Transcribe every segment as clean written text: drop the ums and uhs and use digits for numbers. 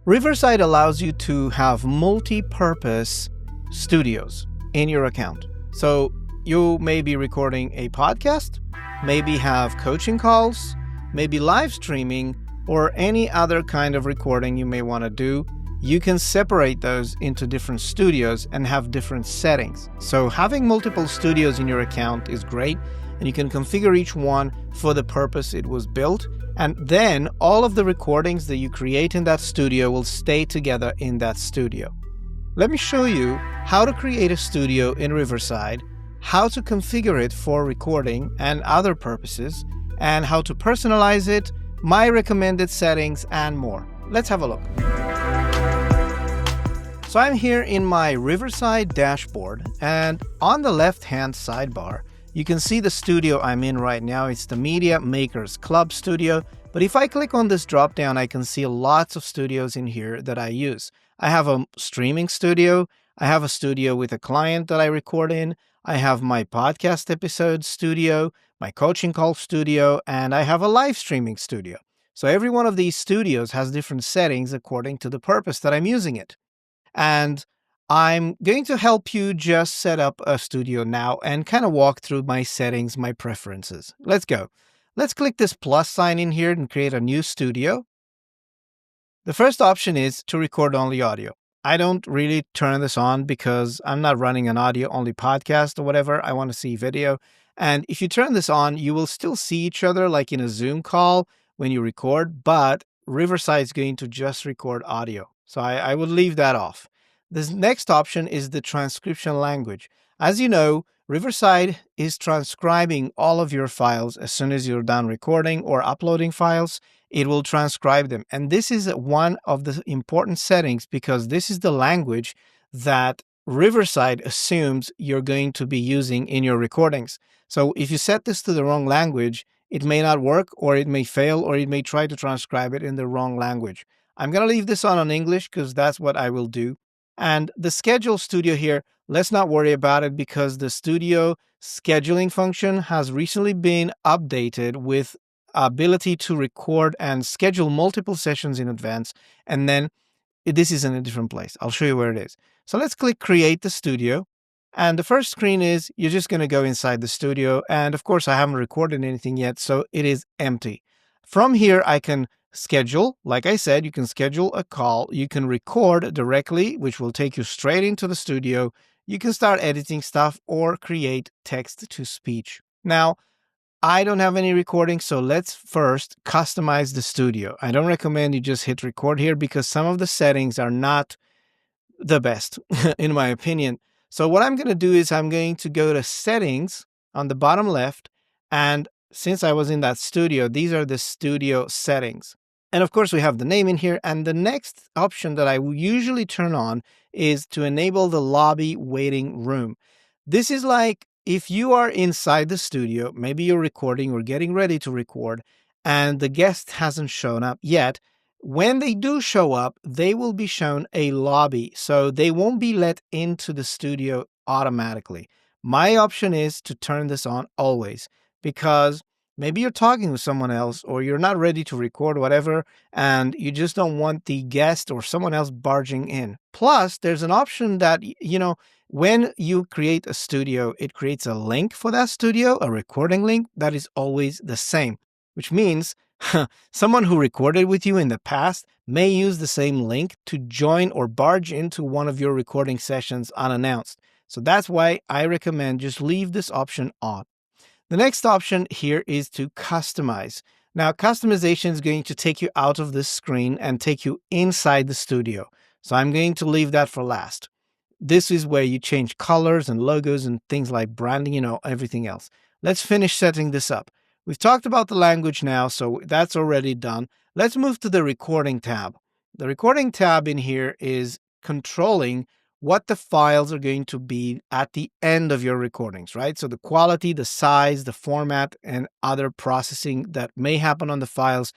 Riverside allows you to have multi-purpose studios in your account. So you may be recording a podcast, maybe have coaching calls, maybe live streaming, or any other kind of recording you may want to do. You can separate those into different studios and have different settings. So having multiple studios in your account is great, and you can configure each one for the purpose it was built. And then all of the recordings that you create in that studio will stay together in that studio. Let me show you how to create a studio in Riverside, how to configure it for recording and other purposes, and how to personalize it, my recommended settings, and more. Let's have a look. So I'm here in my Riverside dashboard, and on the left-hand sidebar, you can see the studio I'm in right now. It's the Media Makers Club studio. But if I click on this drop down, I can see lots of studios in here that I use. I have a streaming studio. I have a studio with a client that I record in. I have my podcast episode studio, my coaching call studio, and I have a live streaming studio. So every one of these studios has different settings according to the purpose that I'm using it. And I'm going to help you just set up a studio now and kind of walk through my settings, my preferences. Let's go. Let's click this plus sign in here and create a new studio. The first option is to record only audio. I don't really turn this on because I'm not running an audio only podcast or whatever. I want to see video. And if you turn this on, you will still see each other like in a Zoom call when you record, but Riverside is going to just record audio. So I would leave that off. This next option is the transcription language. As you know, Riverside is transcribing all of your files as soon as you're done recording or uploading files. It will transcribe them. And this is one of the important settings because this is the language that Riverside assumes you're going to be using in your recordings. So if you set this to the wrong language, it may not work, or it may fail, or it may try to transcribe it in the wrong language. I'm going to leave this on English because that's what I will do. And the schedule studio here, let's not worry about it because the studio scheduling function has recently been updated with ability to record and schedule multiple sessions in advance. And then this is in a different place. I'll show you where it is. So let's click create the studio. And the first screen is you're just going to go inside the studio. And of course, I haven't recorded anything yet, so it is empty. From here, I can schedule. Like I said, you can schedule a call. You can record directly, which will take you straight into the studio. You can start editing stuff or create text to speech. Now, I don't have any recording, so let's first customize the studio. I don't recommend you just hit record here because some of the settings are not the best, in my opinion. So what I'm going to do is I'm going to go to settings on the bottom left. And since I was in that studio, these are the studio settings. And of course, we have the name in here. And the next option that I usually turn on is to enable the lobby waiting room. This is like if you are inside the studio, maybe you're recording or getting ready to record, and the guest hasn't shown up yet. When they do show up, they will be shown a lobby. So they won't be let into the studio automatically. My option is to turn this on always because maybe you're talking with someone else or you're not ready to record whatever, and you just don't want the guest or someone else barging in. Plus, there's an option that, when you create a studio, it creates a link for that studio, a recording link that is always the same, which means someone who recorded with you in the past may use the same link to join or barge into one of your recording sessions unannounced. So that's why I recommend just leave this option on. The next option here is to customize. Now, customization is going to take you out of this screen and take you inside the studio. So I'm going to leave that for last. This is where you change colors and logos and things like branding, everything else. Let's finish setting this up. We've talked about the language now, so that's already done. Let's move to the recording tab. The recording tab in here is controlling what the files are going to be at the end of your recordings, right? So the quality, the size, the format, and other processing that may happen on the files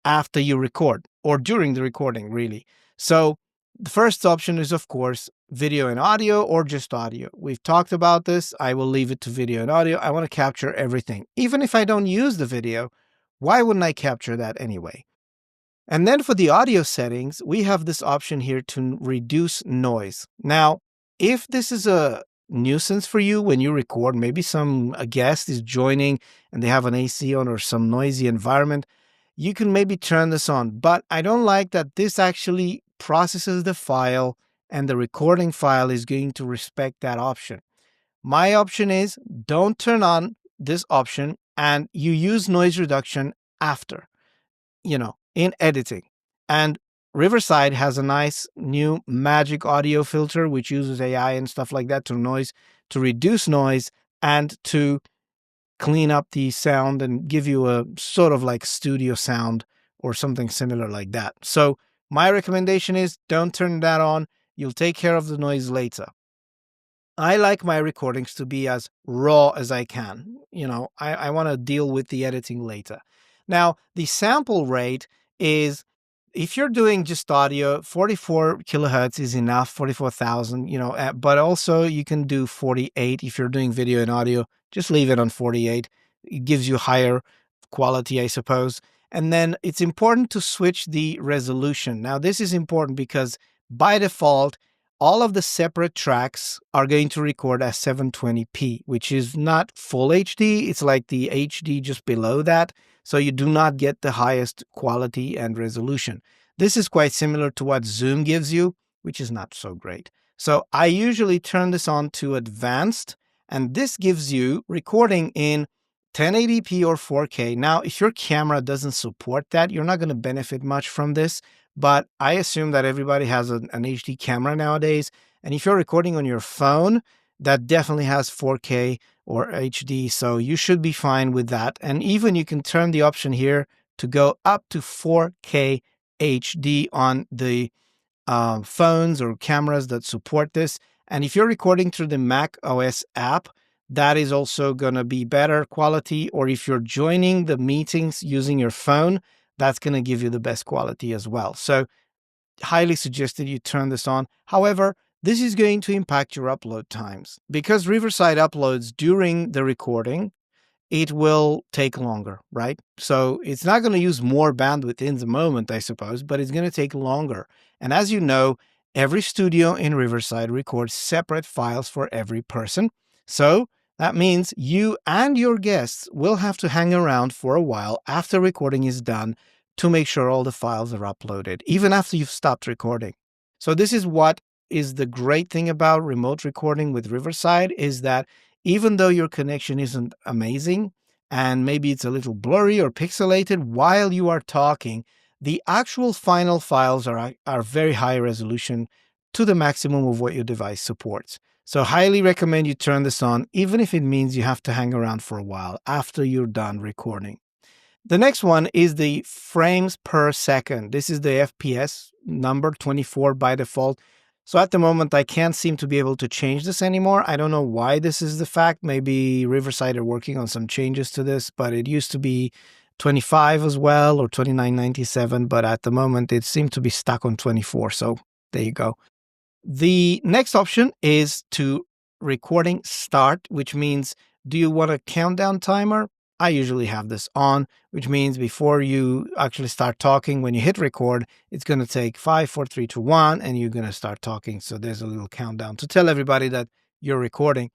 after you record or during the recording, really. So the first option is, of course, video and audio or just audio. We've talked about this. I will leave it to video and audio. I want to capture everything. Even if I don't use the video, why wouldn't I capture that anyway? And then for the audio settings, we have this option here to reduce noise. Now, if this is a nuisance for you when you record, maybe a guest is joining and they have an AC on or some noisy environment, you can maybe turn this on. But I don't like that this actually processes the file and the recording file is going to respect that option. My option is don't turn on this option and you use noise reduction after, in editing. And Riverside has a nice new magic audio filter, which uses AI and stuff like that to reduce noise and to clean up the sound and give you a sort of like studio sound or something similar like that. So my recommendation is don't turn that on. You'll take care of the noise later. I like my recordings to be as raw as I can. I want to deal with the editing later. Now, the sample rate is, if you're doing just audio, 44 kilohertz is enough, 44,000, but also you can do 48 if you're doing video and audio. Just leave it on 48. It gives you higher quality, I suppose. And then it's important to switch the resolution. Now, this is important because by default, all of the separate tracks are going to record as 720p, which is not full HD. It's like the HD just below that. So you do not get the highest quality and resolution. This is quite similar to what Zoom gives you, which is not so great. So I usually turn this on to advanced, and this gives you recording in 1080p or 4K. Now, if your camera doesn't support that, you're not going to benefit much from this. But I assume that everybody has an HD camera nowadays. And if you're recording on your phone, that definitely has 4K or HD. So you should be fine with that. And even you can turn the option here to go up to 4K HD on the phones or cameras that support this. And if you're recording through the Mac OS app, that is also going to be better quality. Or if you're joining the meetings using your phone, that's going to give you the best quality as well. So highly suggested you turn this on. However, this is going to impact your upload times. Because Riverside uploads during the recording, it will take longer, right? So it's not going to use more bandwidth in the moment, I suppose, but it's going to take longer. And as you know, every studio in Riverside records separate files for every person. So that means you and your guests will have to hang around for a while after recording is done to make sure all the files are uploaded, even after you've stopped recording. So this is what is the great thing about remote recording with Riverside, is that even though your connection isn't amazing and maybe it's a little blurry or pixelated while you are talking, the actual final files are very high resolution to the maximum of what your device supports. So highly recommend you turn this on, even if it means you have to hang around for a while after you're done recording. The next one is the frames per second. This is the FPS number 24 by default. So at the moment, I can't seem to be able to change this anymore. I don't know why this is the fact. Maybe Riverside are working on some changes to this, but it used to be 25 as well, or 2997. But at the moment, it seemed to be stuck on 24. So there you go. The next option is to recording start, which means, do you want a countdown timer? I usually have this on, which means before you actually start talking, when you hit record, it's going to take 5, 4, 3, 2, 1, and you're going to start talking. So there's a little countdown to tell everybody that you're recording.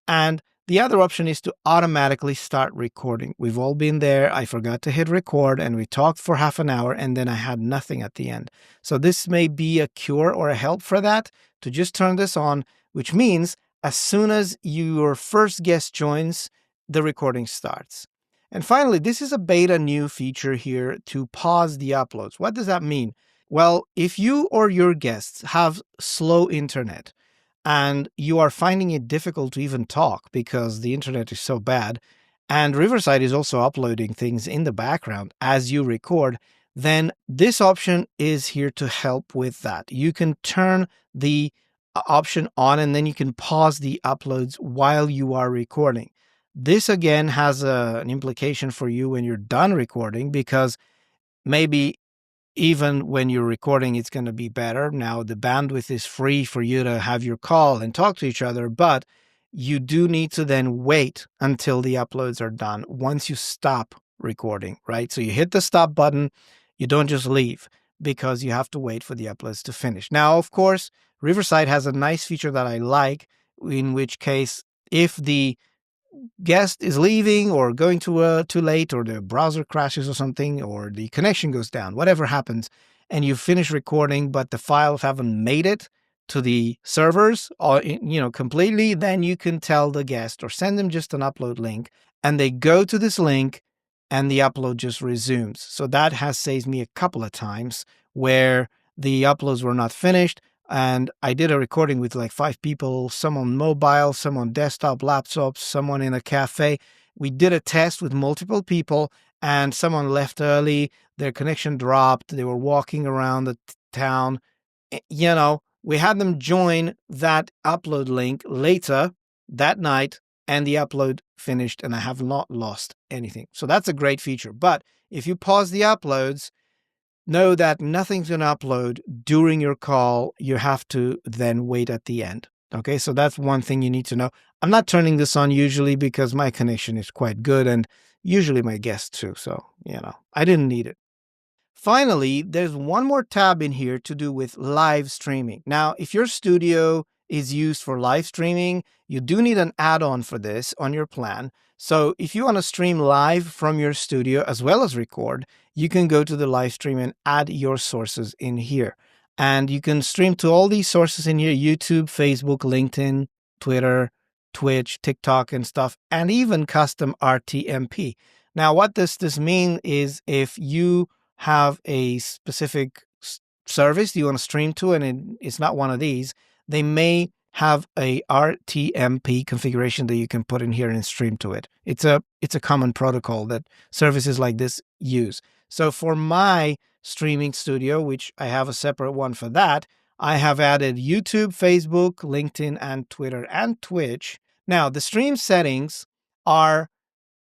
And the other option is to automatically start recording. We've all been there. I forgot to hit record and we talked for half an hour and then I had nothing at the end. So this may be a cure or a help for that, to just turn this on, which means as soon as your first guest joins, the recording starts. And finally, this is a beta new feature here to pause the uploads. What does that mean? Well, if you or your guests have slow internet and you are finding it difficult to even talk because the internet is so bad, and Riverside is also uploading things in the background as you record, then this option is here to help with that. You can turn the option on and then you can pause the uploads while you are recording. This again has an implication for you when you're done recording, because maybe even when you're recording, it's going to be better. Now the bandwidth is free for you to have your call and talk to each other, but you do need to then wait until the uploads are done once you stop recording, right? So you hit the stop button, You don't just leave, because you have to wait for the uploads to finish. Now, of course, Riverside has a nice feature that I like, in which case, if the guest is leaving or going too late, or the browser crashes or something, or the connection goes down, whatever happens, and you finish recording but the files haven't made it to the servers, or completely, then you can tell the guest or send them just an upload link, and they go to this link and the upload just resumes. So that has saved me a couple of times where the uploads were not finished. And I did a recording with like 5 people, some on mobile, some on desktop laptops, someone in a cafe. We did a test with multiple people, and someone left early. Their connection dropped. They were walking around the town. We had them join that upload link later that night, and the upload finished, and I have not lost anything. So that's a great feature. But if you pause the uploads, know that nothing's going to upload during your call. You have to then wait at the end. Okay, so that's one thing you need to know. I'm not turning this on usually because my connection is quite good, and usually my guests too. So, I didn't need it. Finally, there's one more tab in here to do with live streaming. Now, if your studio is used for live streaming, you do need an add-on for this on your plan. So if you want to stream live from your studio as well as record, you can go to the live stream and add your sources in here. And you can stream to all these sources in here: YouTube, Facebook, LinkedIn, Twitter, Twitch, TikTok, and stuff, and even custom RTMP. Now, what does this mean is if you have a specific service you want to stream to, and it's not one of these, they may have a RTMP configuration that you can put in here and stream to it. It's a common protocol that services like this use. So for my streaming studio, which I have a separate one for that, I have added YouTube, Facebook, LinkedIn, and Twitter, and Twitch. Now, the stream settings are,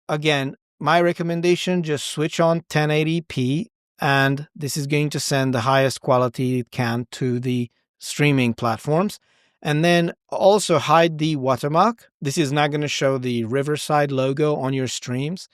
again, my recommendation: just switch on 1080p, and this is going to send the highest quality it can to the streaming platforms. And then also hide the watermark. This is not going to show the Riverside logo on your streams.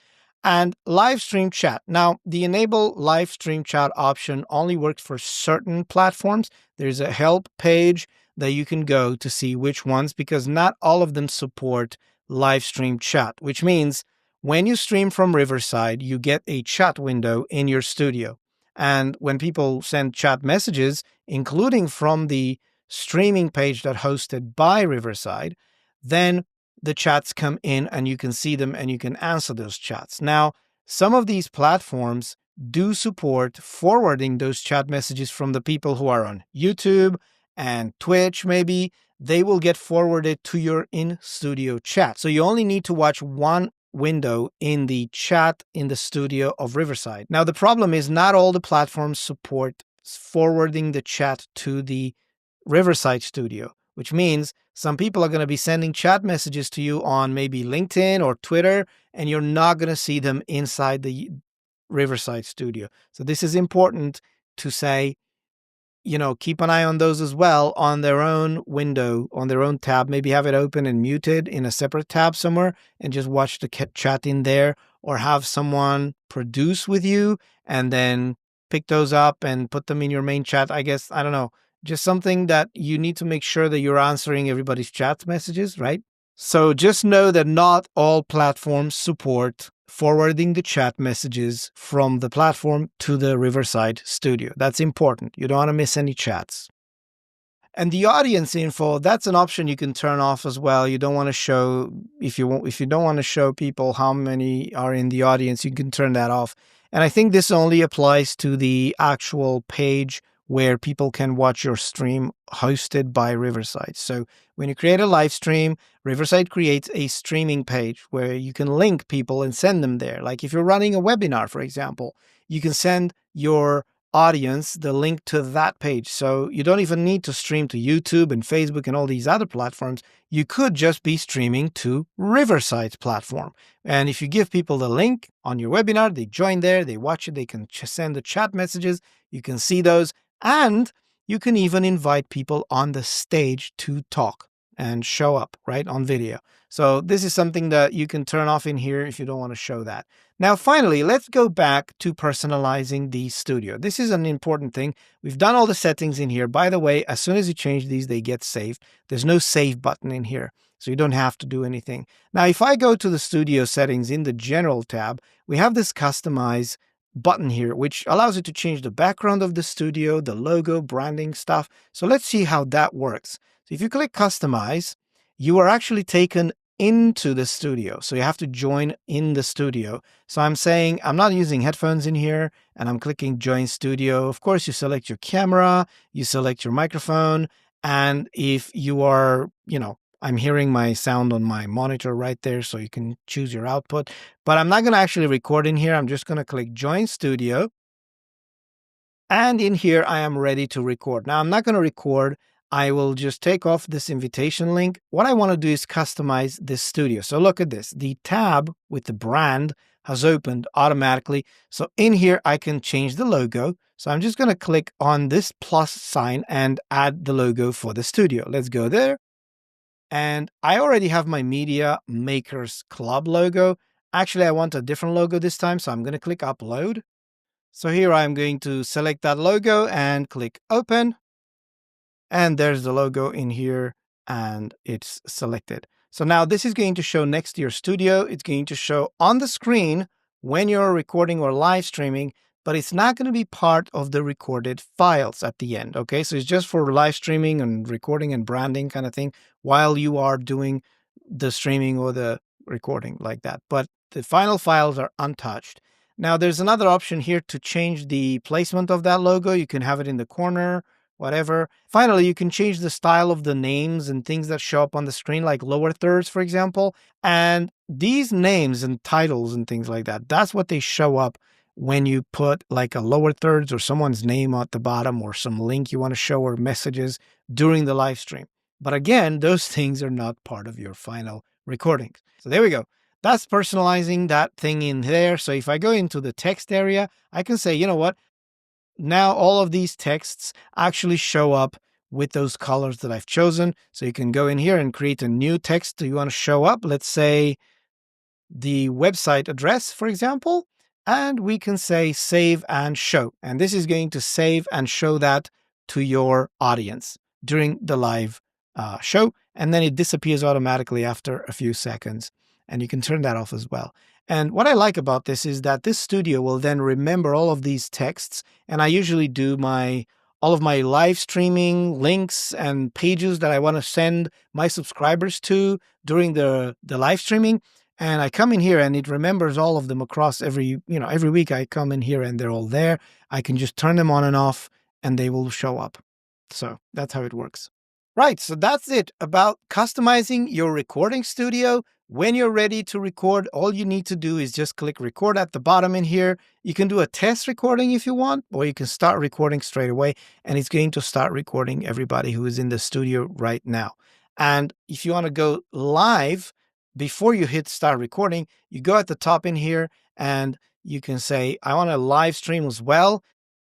And live stream chat. Now, the enable live stream chat option only works for certain platforms. There's a help page that you can go to see which ones, because not all of them support live stream chat, which means when you stream from Riverside, you get a chat window in your studio. And when people send chat messages, including from the streaming page that hosted by Riverside, then the chats come in and you can see them and you can answer those chats. Now, some of these platforms do support forwarding those chat messages from the people who are on YouTube and Twitch, maybe. They will get forwarded to your in-studio chat. So you only need to watch one window in the chat in the studio of Riverside. Now, the problem is not all the platforms support forwarding the chat to the Riverside studio, which means some people are going to be sending chat messages to you on maybe LinkedIn or Twitter, and you're not going to see them inside the Riverside studio. So this is important to say, keep an eye on those as well on their own window, on their own tab. Maybe have it open and muted in a separate tab somewhere and just watch the chat in there, or have someone produce with you and then pick those up and put them in your main chat. I guess, I don't know, just something that you need to make sure that you're answering everybody's chat messages, right? So just know that not all platforms support forwarding the chat messages from the platform to the Riverside studio. That's important. You don't want to miss any chats. And the audience info, that's an option you can turn off as well. You don't want to show, if you don't want to show people how many are in the audience, you can turn that off. And I think this only applies to the actual page where people can watch your stream hosted by Riverside. So when you create a live stream, Riverside creates a streaming page where you can link people and send them there. Like if you're running a webinar, for example, you can send your audience the link to that page. So you don't even need to stream to YouTube and Facebook and all these other platforms. You could just be streaming to Riverside's platform. And if you give people the link on your webinar, they join there, they watch it, they can send the chat messages, you can see those, and you can even invite people on the stage to talk and show up, right, on video. So this is something that you can turn off in here if you don't want to show that. Now, finally, let's go back to personalizing the studio. This is an important thing. We've done all the settings in here. By the way, as soon as you change these, they get saved. There's no save button in here, so you don't have to do anything. Now, if I go to the studio settings in the general tab, we have this customize button here, which allows you to change the background of the studio, the logo, branding stuff. So let's see how that works. So if you click customize, you are actually taken into the studio. So you have to join in the studio. So I'm saying I'm not using headphones in here, and I'm clicking join studio. Of course, you select your camera, you select your microphone. And if you are, I'm hearing my sound on my monitor right there, so you can choose your output. But I'm not going to actually record in here. I'm just going to click join studio. And in here, I am ready to record. Now, I'm not going to record. I will just take off this invitation link. What I want to do is customize this studio. So look at this. The tab with the brand has opened automatically. So in here, I can change the logo. So I'm just going to click on this plus sign and add the logo for the studio. Let's go there. And I already have my Media Makers Club logo. Actually, I want a different logo this time. So I'm going to click upload. So here I'm going to select that logo and click open. And there's the logo in here, and it's selected. So now this is going to show next to your studio. It's going to show on the screen when you're recording or live streaming, but it's not going to be part of the recorded files at the end. Okay, so it's just for live streaming and recording and branding kind of thing while you are doing the streaming or the recording like that. But the final files are untouched. Now there's another option here to change the placement of that logo. You can have it in the corner, whatever. Finally, you can change the style of the names and things that show up on the screen, like lower thirds, for example. And these names and titles and things like that, that's what they show up when you put like a lower thirds or someone's name at the bottom or some link you want to show or messages during the live stream. But again, those things are not part of your final recording. So there we go. That's personalizing that thing in there. So if I go into the text area, I can say, you know what? Now all of these texts actually show up with those colors that I've chosen. So you can go in here and create a new text that you want to show up. Let's say the website address, for example, and we can say save and show. And this is going to save and show that to your audience during the live show. And then it disappears automatically after a few seconds. And you can turn that off as well. And what I like about this is that this studio will then remember all of these texts. And I usually do all of my live streaming links and pages that I want to send my subscribers to during the live streaming. And I come in here and it remembers all of them across every week. I come in here and they're all there. I can just turn them on and off and they will show up. So that's how it works. Right. So that's it about customizing your recording studio. When you're ready to record, all you need to do is just click record at the bottom in here. You can do a test recording if you want, or you can start recording straight away, and it's going to start recording everybody who is in the studio right now. And if you want to go live before you hit start recording, you go at the top in here and you can say, I want to live stream as well.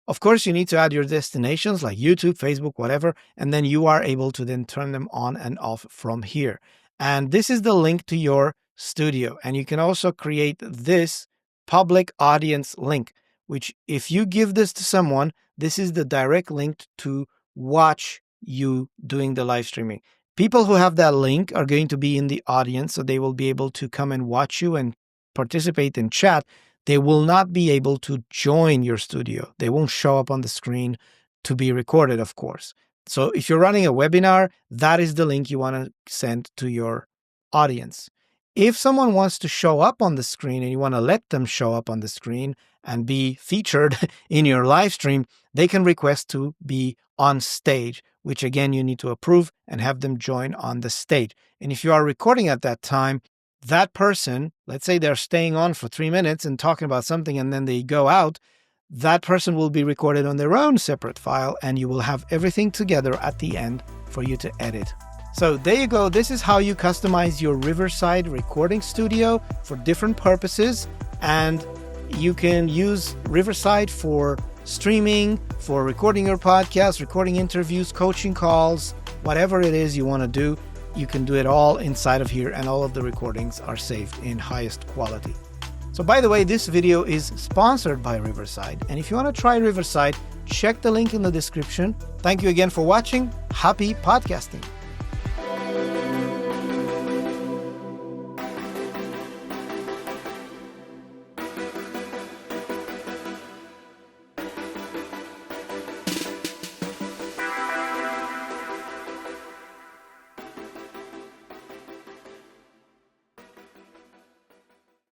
Of course, you need to add your destinations like YouTube, Facebook, whatever, and then you are able to then turn them on and off from here. And this is the link to your studio. And you can also create this public audience link, which if you give this to someone, this is the direct link to watch you doing the live streaming. People who have that link are going to be in the audience, so they will be able to come and watch you and participate in chat. They will not be able to join your studio. They won't show up on the screen to be recorded, of course. So if you're running a webinar, that is the link you want to send to your audience. If someone wants to show up on the screen and you want to let them show up on the screen and be featured in your live stream, they can request to be on stage, which again, you need to approve and have them join on the stage. And if you are recording at that time, that person, let's say they're staying on for 3 minutes and talking about something and then they go out, that person will be recorded on their own separate file and you will have everything together at the end for you to edit. So there you go. This is how you customize your Riverside recording studio for different purposes. And you can use Riverside for streaming, for recording your podcast, recording interviews, coaching calls, whatever it is you want to do. You can do it all inside of here and all of the recordings are saved in highest quality. So by the way, this video is sponsored by Riverside. And if you want to try Riverside, check the link in the description. Thank you again for watching. Happy podcasting.